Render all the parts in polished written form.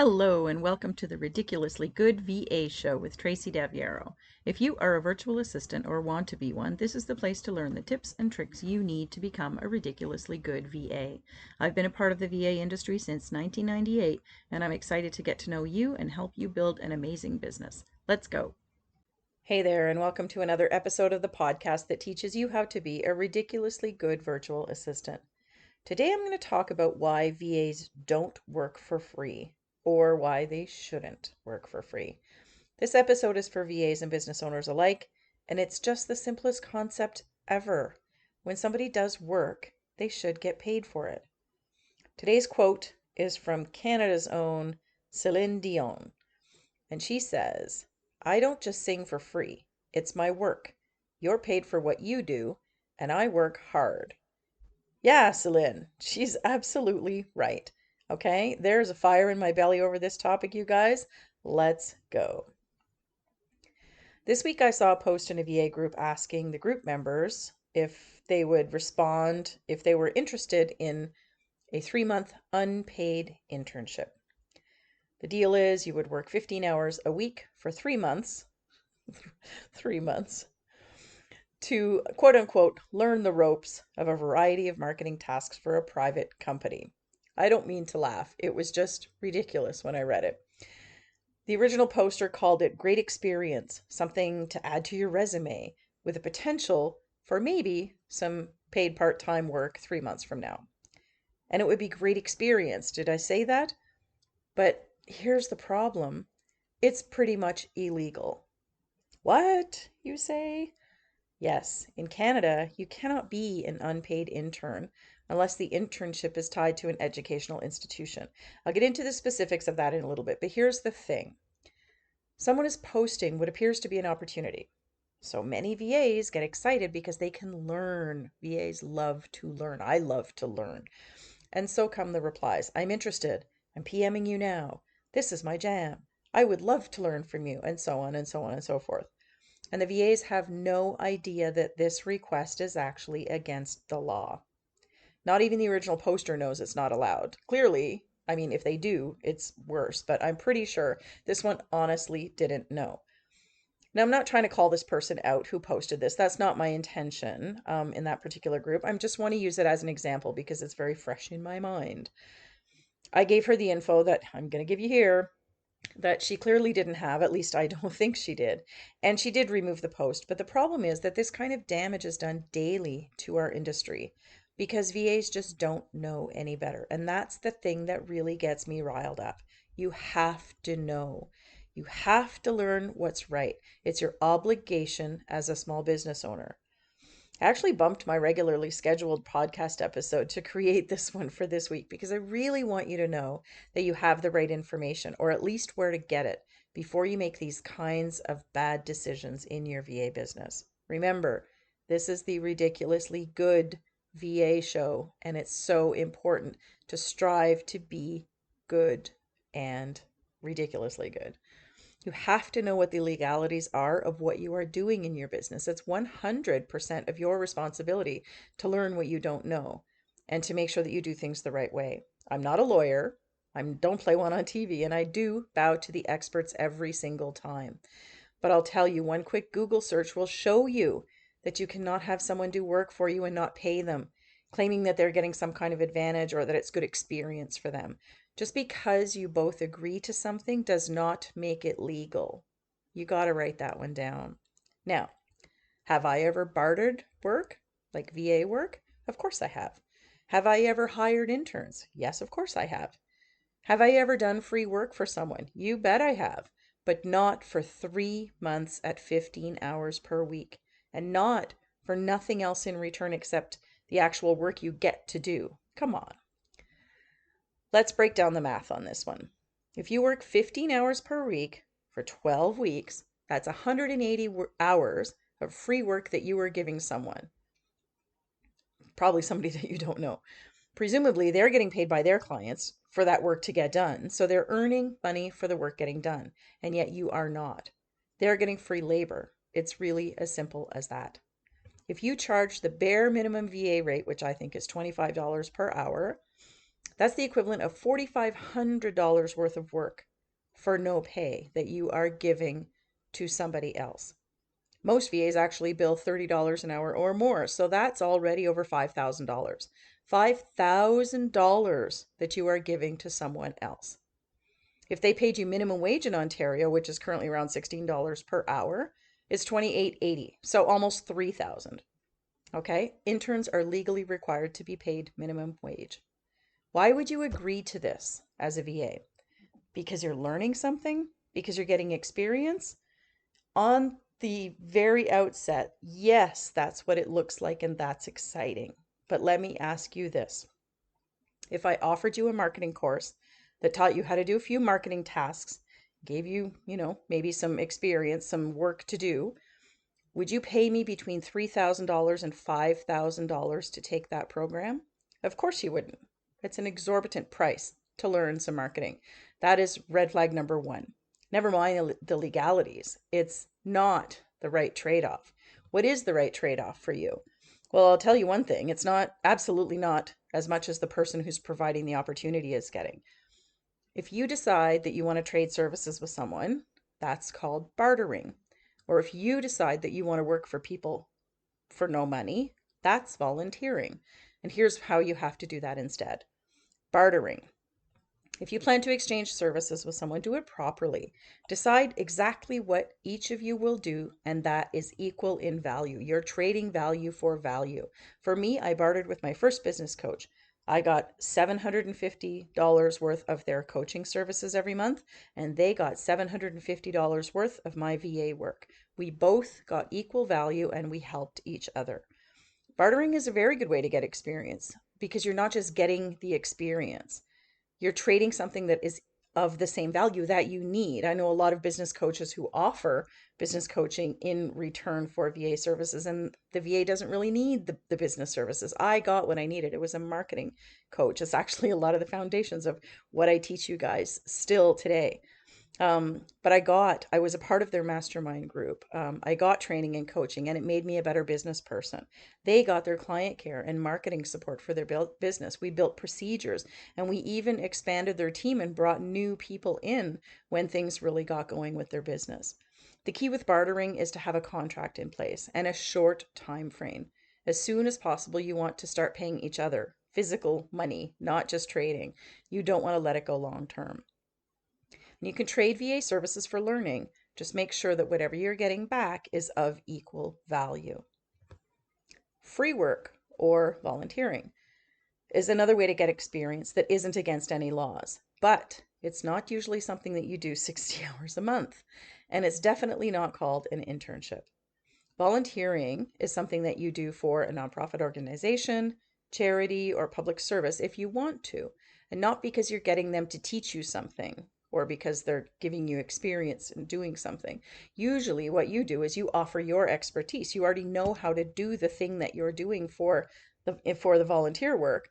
Hello and welcome to the Ridiculously Good VA Show with Tracy Daviero. If you are a virtual assistant or want to be one, this is the place to learn the tips and tricks you need to become a ridiculously good VA. I've been a part of the VA industry since 1998, and I'm excited to get to know you and help you build an amazing business. Let's go. Hey there, and welcome to another episode of the podcast that teaches you how to be a ridiculously good virtual assistant. Today I'm going to talk about why VAs don't work for free, or why they shouldn't work for free. This episode is for VAs and business owners alike, and it's just the simplest concept ever. When somebody does work, they should get paid for it. Today's quote is from Canada's own Celine Dion, and she says, "I don't just sing for free. It's my work. You're paid for what you do, and I work hard." Yeah, Celine, she's absolutely right. Okay, there's a fire in my belly over this topic, you guys. Let's go. This week I saw a post in a VA group asking the group members if they would respond if they were interested in a 3-month unpaid internship. The deal is you would work 15 hours a week for 3 months, 3 months, to quote unquote learn the ropes of a variety of marketing tasks for a private company. I don't mean to laugh. It was just ridiculous when I read it. The original poster called it great experience, something to add to your resume, with the potential for maybe some paid part-time work 3 months from now. And it would be great experience. Did I say that? But here's the problem. It's pretty much illegal. What, you say? Yes, in Canada, you cannot be an unpaid intern unless the internship is tied to an educational institution. I'll get into the specifics of that in a little bit, but here's the thing. Someone is posting what appears to be an opportunity. So many VAs get excited because they can learn. VAs love to learn. I love to learn. And so come the replies. I'm interested. I'm PMing you now. This is my jam. I would love to learn from you, and so on and so on and so forth. And the VAs have no idea that this request is actually against the law. Not even the original poster knows it's not allowed. Clearly, I mean, if they do, it's worse, but I'm pretty sure this one honestly didn't know. Now, I'm not trying to call this person out who posted this. That's not my intention in that particular group. I just want to use it as an example because it's very fresh in my mind. I gave her the info that I'm going to give you here that she clearly didn't have, at least I don't think she did. And she did remove the post. But the problem is that this kind of damage is done daily to our industry because VAs just don't know any better. And that's the thing that really gets me riled up. You have to know. You have to learn what's right. It's your obligation as a small business owner. I actually bumped my regularly scheduled podcast episode to create this one for this week because I really want you to know that you have the right information, or at least where to get it, before you make these kinds of bad decisions in your VA business. Remember, this is the Ridiculously Good VA show, and it's so important to strive to be good and ridiculously good. You have to know what the legalities are of what you are doing in your business. It's 100% of your responsibility to learn what you don't know and to make sure that you do things the right way. I'm not a lawyer. I don't play one on TV, and I do bow to the experts every single time. But I'll tell you, one quick Google search will show you that you cannot have someone do work for you and not pay them, claiming that they're getting some kind of advantage or that it's good experience for them. Just because you both agree to something does not make it legal. You got to write that one down. Now, have I ever bartered work, like VA work? Of course I have. Have I ever hired interns? Yes, of course I have. Have I ever done free work for someone? You bet I have, but not for 3 months at 15 hours per week, and not for nothing else in return except the actual work you get to do. Come on. Let's break down the math on this one. If you work 15 hours per week for 12 weeks, that's 180 hours of free work that you are giving someone. Probably somebody that you don't know. Presumably, they're getting paid by their clients for that work to get done. So they're earning money for the work getting done, and yet you are not. They're getting free labor. It's really as simple as that. If you charge the bare minimum VA rate, which I think is $25 per hour, That's the equivalent of $4,500 worth of work for no pay that you are giving to somebody else. Most VAs actually bill $30 an hour or more, so that's already over $5,000. $5,000 that you are giving to someone else. If they paid you minimum wage in Ontario, which is currently around $16 per hour, it's $28.80, so almost $3,000. Okay? Interns are legally required to be paid minimum wage. Why would you agree to this as a VA? Because you're learning something? Because you're getting experience? On the very outset, yes, that's what it looks like and that's exciting. But let me ask you this. If I offered you a marketing course that taught you how to do a few marketing tasks, gave you, maybe some experience, some work to do, would you pay me between $3,000 and $5,000 to take that program? Of course you wouldn't. It's an exorbitant price to learn some marketing. That is red flag number one. Never mind the legalities. It's not the right trade-off. What is the right trade-off for you? Well, I'll tell you one thing. It's not, absolutely not, as much as the person who's providing the opportunity is getting. If you decide that you want to trade services with someone, that's called bartering. Or if you decide that you want to work for people for no money, that's volunteering. And here's how you have to do that instead. Bartering. If you plan to exchange services with someone, do it properly. Decide exactly what each of you will do, and that is equal in value. You're trading value for value. For me, I bartered with my first business coach. I got $750 worth of their coaching services every month, and they got $750 worth of my VA work. We both got equal value and we helped each other. Bartering is a very good way to get experience because you're not just getting the experience, you're trading something that is of the same value that you need. I know a lot of business coaches who offer business coaching in return for VA services, and the VA doesn't really need the business services. I got what I needed. It was a marketing coach. It's actually a lot of the foundations of what I teach you guys still today. But I was a part of their mastermind group. I got training and coaching, and it made me a better business person. They got their client care and marketing support for their business. We built procedures, and we even expanded their team and brought new people in when things really got going with their business. The key with bartering is to have a contract in place and a short time frame. As soon as possible, you want to start paying each other physical money, not just trading. You don't want to let it go long term. And you can trade VA services for learning. Just make sure that whatever you're getting back is of equal value. Free work or volunteering is another way to get experience that isn't against any laws, but it's not usually something that you do 60 hours a month, and it's definitely not called an internship. Volunteering is something that you do for a nonprofit organization, charity, or public service if you want to, and not because you're getting them to teach you something or because they're giving you experience in doing something. Usually what you do is you offer your expertise. You already know how to do the thing that you're doing for the volunteer work,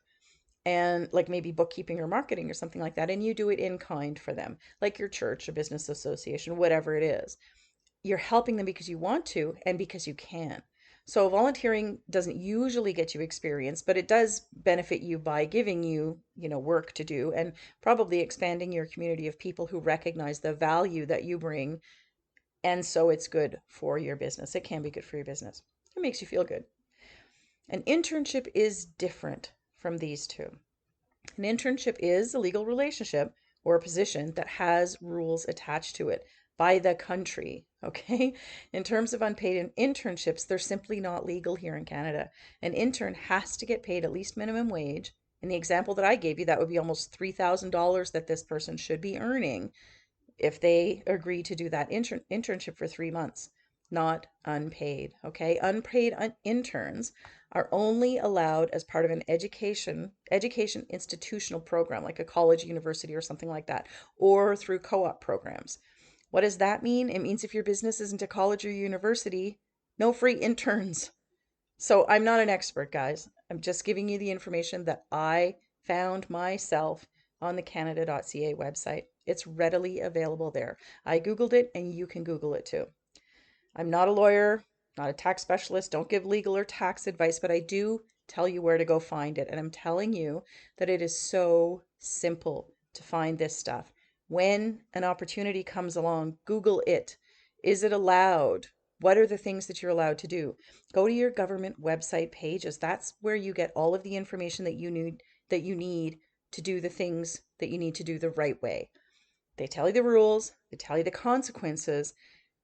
and like maybe bookkeeping or marketing or something like that, and you do it in kind for them, like your church, a business association, whatever it is. You're helping them because you want to and because you can. So volunteering doesn't usually get you experience, but it does benefit you by giving you, work to do and probably expanding your community of people who recognize the value that you bring. And so it's good for your business. It can be good for your business. It makes you feel good. An internship is different from these two. An internship is a legal relationship or a position that has rules attached to it by the country, okay? In terms of unpaid internships, they're simply not legal here in Canada. An intern has to get paid at least minimum wage. In the example that I gave you, that would be almost $3,000 that this person should be earning if they agree to do that internship for 3 months, not unpaid, okay? Unpaid interns are only allowed as part of an education institutional program, like a college, university, or something like that, or through co-op programs. What does that mean? It means if your business isn't a college or university, no free interns. So I'm not an expert, guys. I'm just giving you the information that I found myself on the canada.ca website. It's readily available there. I Googled it and you can Google it too. I'm not a lawyer, not a tax specialist, don't give legal or tax advice, but I do tell you where to go find it. And I'm telling you that it is so simple to find this stuff. When an opportunity comes along, Google it. Is it allowed? What are the things that you're allowed to do? Go to your government website pages. That's where you get all of the information that you need to do the things that you need to do the right way. They tell you the rules, they tell you the consequences,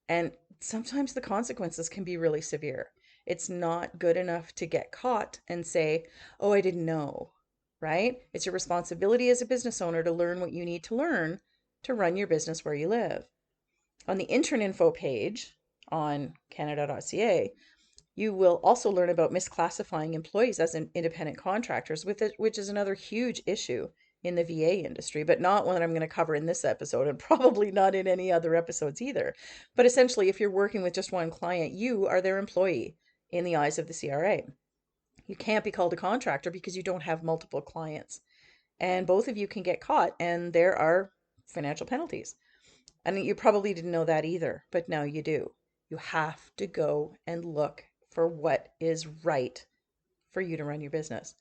and sometimes the consequences can be really severe. It's not good enough to get caught and say, "Oh, I didn't know," right? It's your responsibility as a business owner to learn what you need to learn to run your business where you live. On the intern info page on canada.ca, you will also learn about misclassifying employees as independent contractors, which is another huge issue in the VA industry, but not one that I'm going to cover in this episode and probably not in any other episodes either. But essentially, if you're working with just one client, you are their employee in the eyes of the CRA. You can't be called a contractor because you don't have multiple clients. And both of you can get caught, and there are financial penalties. And you probably didn't know that either, but now you do. You have to go and look for what is right for you to run your business.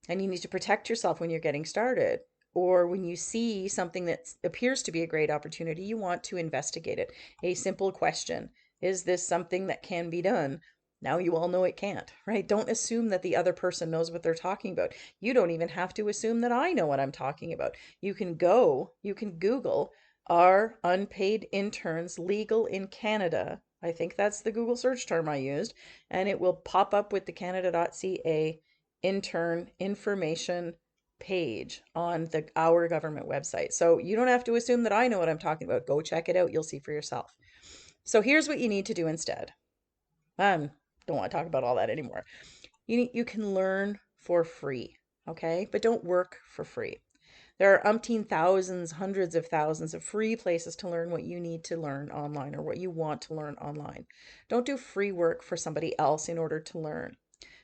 And you need to protect yourself when you're getting started. Or when you see something that appears to be a great opportunity, you want to investigate it. A simple question: is this something that can be done? Now you all know it can't, right? Don't assume that the other person knows what they're talking about. You don't even have to assume that I know what I'm talking about. You can Google, "Are unpaid interns legal in Canada?" I think that's the Google search term I used, and it will pop up with the canada.ca intern information page on our government website. So you don't have to assume that I know what I'm talking about. Go check it out. You'll see for yourself. So here's what you need to do instead. I don't want to talk about all that anymore. You can learn for free, okay? But don't work for free. There are umpteen thousands, hundreds of thousands of free places to learn what you need to learn online or what you want to learn online. Don't do free work for somebody else in order to learn,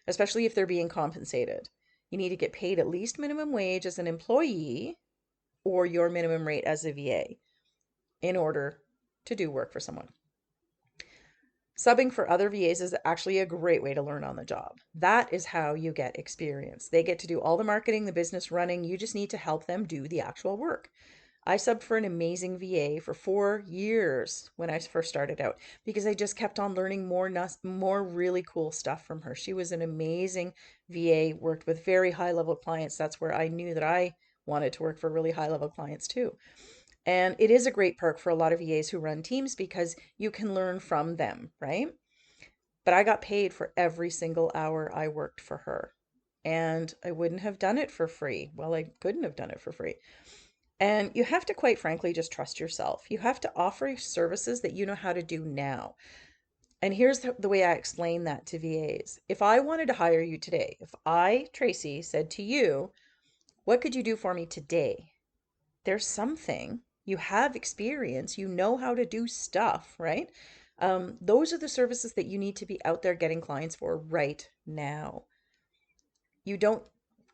especially if they're being compensated. You need to get paid at least minimum wage as an employee or your minimum rate as a VA in order to do work for someone. Subbing for other VAs is actually a great way to learn on the job. That is how you get experience. They get to do all the marketing, the business running. You just need to help them do the actual work. I subbed for an amazing VA for 4 years when I first started out because I just kept on learning more really cool stuff from her. She was an amazing VA, worked with very high level clients. That's where I knew that I wanted to work for really high level clients too. And it is a great perk for a lot of VAs who run teams because you can learn from them, right? But I got paid for every single hour I worked for her. And I wouldn't have done it for free. Well, I couldn't have done it for free. And you have to, quite frankly, just trust yourself. You have to offer services that you know how to do now. And here's the way I explain that to VAs. If I wanted to hire you today, if I, Tracy, said to you, "What could you do for me today?" There's something. You have experience. You know how to do stuff, right? Those are the services that you need to be out there getting clients for right now. You don't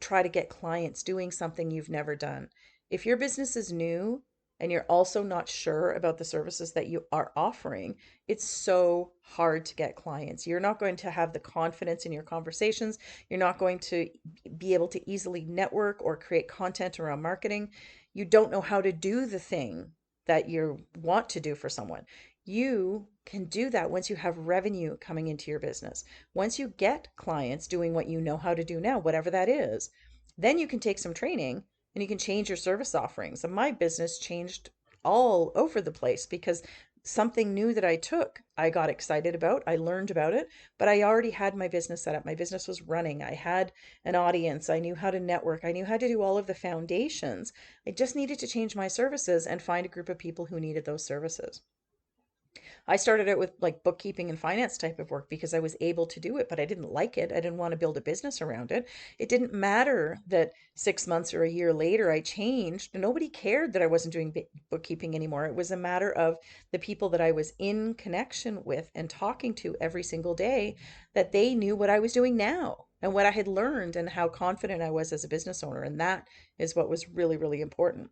try to get clients doing something you've never done. If your business is new and you're also not sure about the services that you are offering, it's so hard to get clients. You're not going to have the confidence in your conversations. You're not going to be able to easily network or create content around marketing. You don't know how to do the thing that you want to do for someone. You can do that once you have revenue coming into your business. Once you get clients doing what you know how to do now, whatever that is, then you can take some training and you can change your service offerings. And my business changed all over the place because something new that I took, I got excited about, I learned about it, but I already had my business set up. My business was running. I had an audience. I knew how to network. I knew how to do all of the foundations. I just needed to change my services and find a group of people who needed those services. I started out with like bookkeeping and finance type of work because I was able to do it, but I didn't like it. I didn't want to build a business around it. It didn't matter that 6 months or a year later I changed. Nobody cared that I wasn't doing bookkeeping anymore. It was a matter of the people that I was in connection with and talking to every single day, that they knew what I was doing now and what I had learned and how confident I was as a business owner. And that is what was really, really important.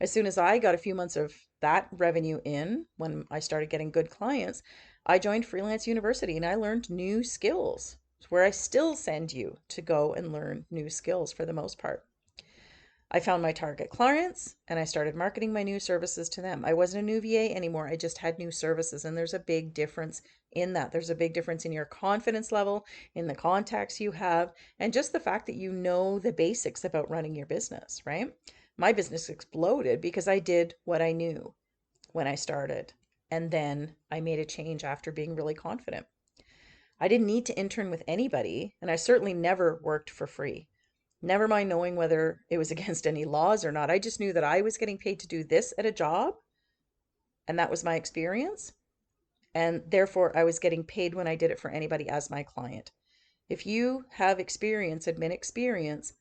As soon as I got a few months of that revenue in, when I started getting good clients, I joined Freelance University and I learned new skills. It's where I still send you to go and learn new skills for the most part. I found my target clients and I started marketing my new services to them. I wasn't a new VA anymore. I just had new services. And there's a big difference in that. There's a big difference in your confidence level, in the contacts you have, and just the fact that you know the basics about running your business, right? My business exploded because I did what I knew when I started. And then I made a change after being really confident. I didn't need to intern with anybody, and I certainly never worked for free. Never mind knowing whether it was against any laws or not. I just knew that I was getting paid to do this at a job, and that was my experience. And therefore, I was getting paid when I did it for anybody as my client. If you have experience, admin experience,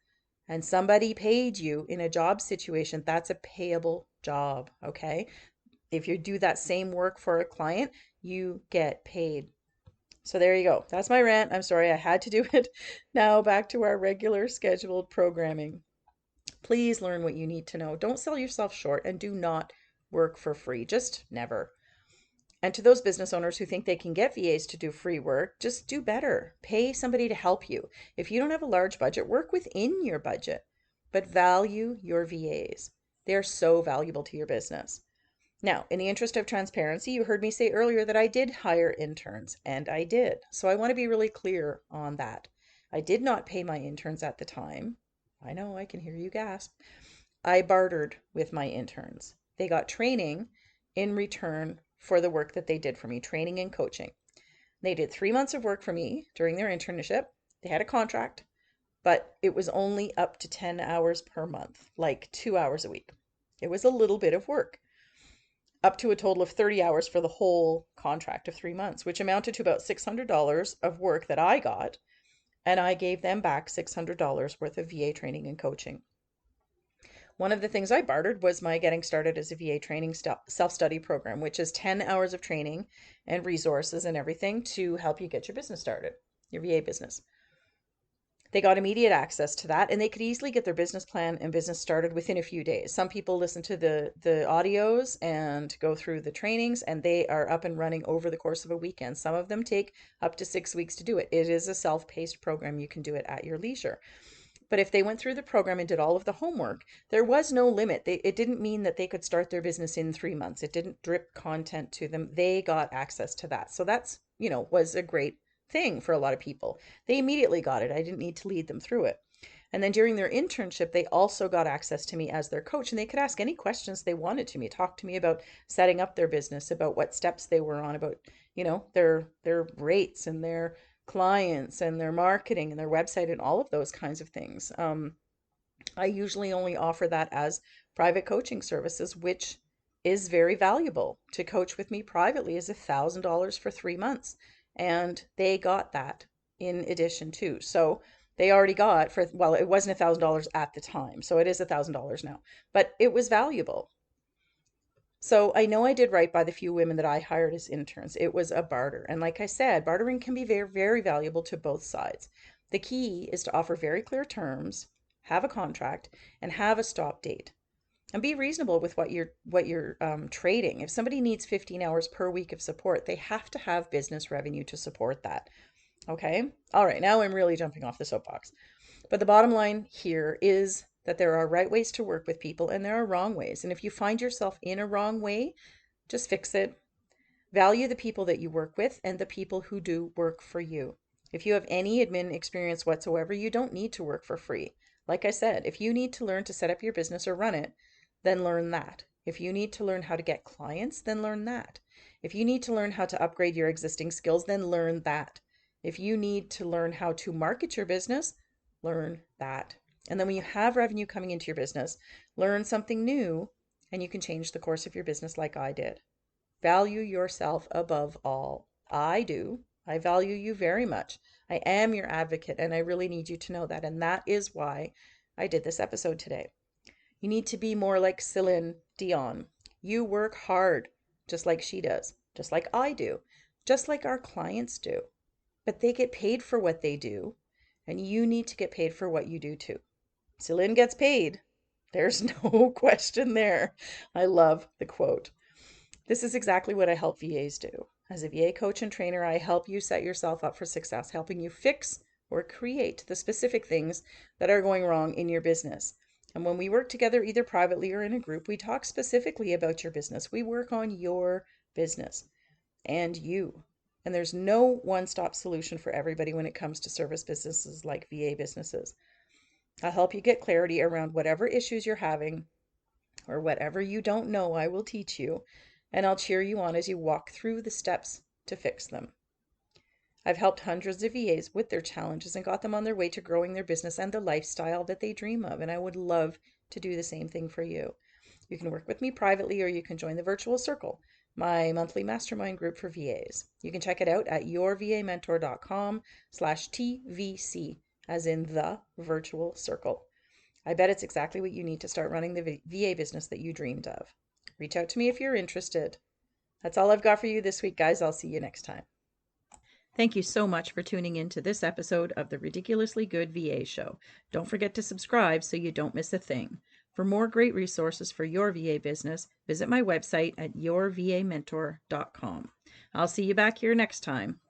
and somebody paid you in a job situation, that's a payable job, okay? If you do that same work for a client, you get paid. So there you go. That's my rant. I'm sorry I had to do it. Now back to our regular scheduled programming. Please learn what you need to know. Don't sell yourself short and do not work for free. Just never. And to those business owners who think they can get VAs to do free work, just do better. Pay somebody to help you. If you don't have a large budget, work within your budget, but value your VAs. They're so valuable to your business. Now, in the interest of transparency, you heard me say earlier that I did hire interns, and I did. So I want to be really clear on that. I did not pay my interns at the time. I know, I can hear you gasp. I bartered with my interns. They got training in return for the work that they did for me, training and coaching. They did 3 months of work for me during their internship. They had a contract, but it was only up to 10 hours per month, like 2 hours a week. It was a little bit of work, up to a total of 30 hours for the whole contract of 3 months, which amounted to about $600 of work that I got. And I gave them back $600 worth of VA training and coaching. One of the things I bartered was my Getting Started as a VA training self-study program, which is 10 hours of training and resources and everything to help you get your business started, your VA business. They got immediate access to that, and they could easily get their business plan and business started within a few days. Some people listen to the audios and go through the trainings, and they are up and running over the course of a weekend. Some of them take up to 6 weeks to do it. It is a self-paced program. You can do it at your leisure. But if they went through the program and did all of the homework, there was no limit. It didn't mean that they could start their business in 3 months. It didn't drip content to them. They got access to that. So that's, was a great thing for a lot of people. They immediately got it. I didn't need to lead them through it. And then during their internship, they also got access to me as their coach, and they could ask any questions they wanted to me, talk to me about setting up their business, about what steps they were on, about, their rates and their clients and their marketing and their website and all of those kinds of things. I usually only offer that as private coaching services, which is very valuable. To coach with me privately is $1,000 for 3 months. And they got that in addition too. So they already got it wasn't $1,000 at the time. So it is $1,000 now, but it was valuable. So I know I did right by the few women that I hired as interns. It was a barter. And like I said, bartering can be very, very valuable to both sides. The key is to offer very clear terms, have a contract, and have a stop date. And be reasonable with what you're trading. If somebody needs 15 hours per week of support, they have to have business revenue to support that. Okay? All right, now I'm really jumping off the soapbox. But the bottom line here is that there are right ways to work with people and there are wrong ways. And if you find yourself in a wrong way, just fix it. Value the people that you work with and the people who do work for you. If you have any admin experience whatsoever, you don't need to work for free. Like I said, if you need to learn to set up your business or run it, then learn that. If you need to learn how to get clients, then learn that. If you need to learn how to upgrade your existing skills, then learn that. If you need to learn how to market your business, learn that. And then when you have revenue coming into your business, learn something new and you can change the course of your business like I did. Value yourself above all. I do. I value you very much. I am your advocate and I really need you to know that. And that is why I did this episode today. You need to be more like Celine Dion. You work hard, just like she does, just like I do, just like our clients do. But they get paid for what they do, and you need to get paid for what you do too. Celine gets paid. There's no question there. I love the quote. This is exactly what I help VAs do. As a VA coach and trainer, I help you set yourself up for success, helping you fix or create the specific things that are going wrong in your business. And when we work together, either privately or in a group, we talk specifically about your business. We work on your business and you. And there's no one-stop solution for everybody when it comes to service businesses like VA businesses. I'll help you get clarity around whatever issues you're having or whatever you don't know, I will teach you, and I'll cheer you on as you walk through the steps to fix them. I've helped hundreds of VAs with their challenges and got them on their way to growing their business and the lifestyle that they dream of, and I would love to do the same thing for you. You can work with me privately or you can join the Virtual Circle, my monthly mastermind group for VAs. You can check it out at yourvamentor.com/TVC, as in the virtual circle. I bet it's exactly what you need to start running the VA business that you dreamed of. Reach out to me if you're interested. That's all I've got for you this week, guys. I'll see you next time. Thank you so much for tuning in to this episode of the Ridiculously Good VA Show. Don't forget to subscribe so you don't miss a thing. For more great resources for your VA business, visit my website at yourvamentor.com. I'll see you back here next time.